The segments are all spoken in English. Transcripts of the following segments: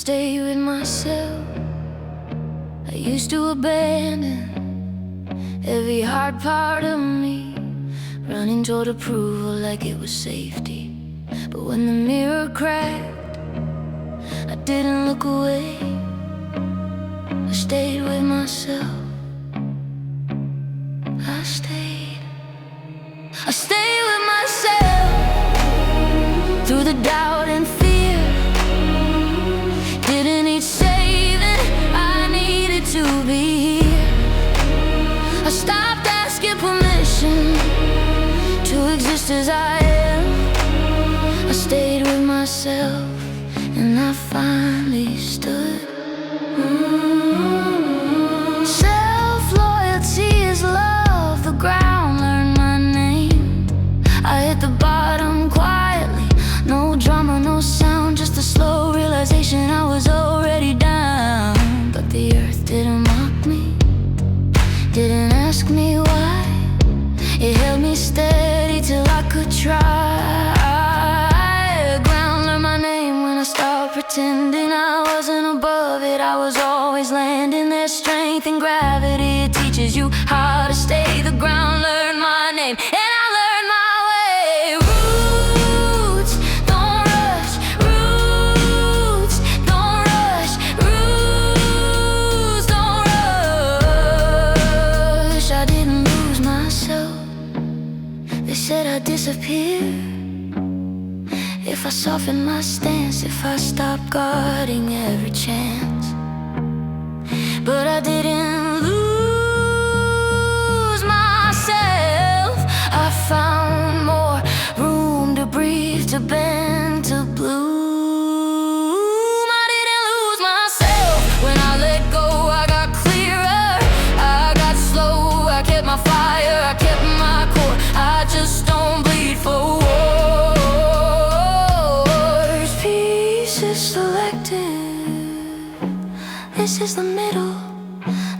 stay with myself. I used to abandon every hard part of me, running toward approval like it was safety. But when the mirror cracked, I didn't look away. I stayed with myself. I stayed with myself through the doubt and fear. Didn't need saving, I needed to be here. I stopped asking permission to exist as I am. I stayed with myself and I finally stood. Self-loyalty is love, the ground learned my name. I hit the bottom quietly, no drama, no sound, just a slow realization I was already down. But the earth didn't mock me, didn't ask me why. It held me steady till I could try. The ground learned my name when I stopped pretending I wasn't above it. I was always landing. There's strength in gravity, it teaches you how to stay. The ground learned my name and I learned my way. Roots, don't rush. Roots, don't rush. Roots, don't rush. I didn't lose myself. They said I'd disappear if I softened my stance, if I stopped guarding every chance. But I didn't lose myself. I found more room to breathe, to bend, to bloom. I didn't lose myself. When I let go, I got clearer, I got slow, I kept my fire, I kept my core. I just don't bleed for wars. Peace is selected. This is the middle,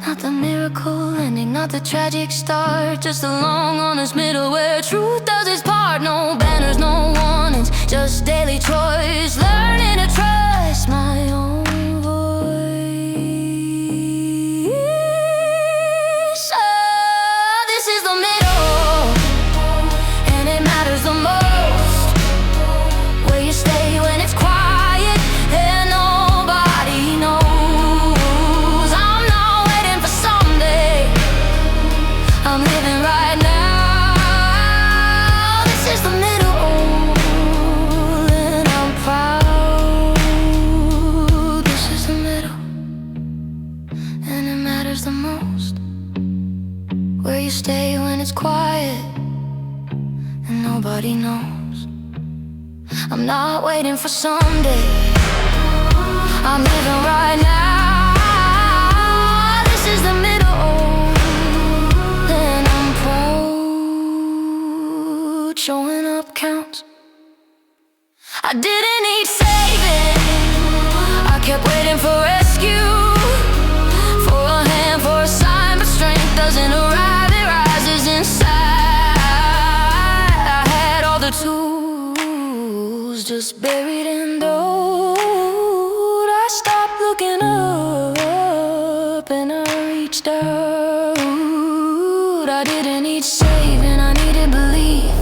not the miracle ending, not the tragic start, just a long, honest middle where truth does its part. No banners, no warnings, just daily choice, learning to trust my own voice. This is the middle, and it matters the most, where you stay when it's quiet and nobody knows. I'm not waiting for someday, I'm living right now. This is the middle, and I'm proud. This is the middle, and it matters the most, where you stay when it's quiet and nobody knows. I'm not waiting for someday, I'm living right now. This is the middle, and I'm proud. Showing up counts. I didn't need saving, I kept waiting for rescue, for a hand, for a sign. But strength doesn't arrive, it rises inside. I had all the tools just buried in gold. I stopped looking up and I reached out. I didn't need saving, I needed belief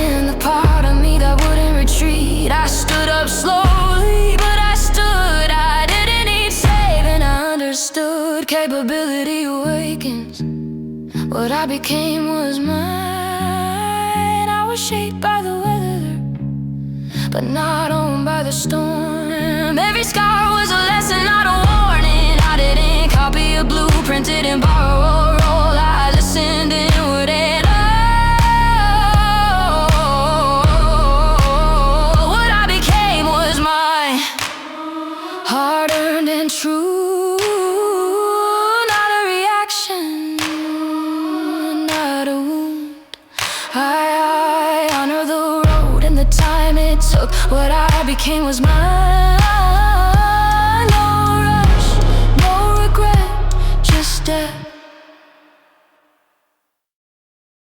in the part of me that wouldn't retreat. I stood up slowly, but I stood. I didn't need saving, I understood. Capability awakens, what I became was mine. I was shaped by the weather, but not owned by the storm. Every scar was a lesson, not a warning. I didn't copy a blueprint, didn't borrow a role. I listened inward and what I became was mine, hard-earned and true. Not a reaction, not a wound. I honor the road and the time it took. What I became was mine.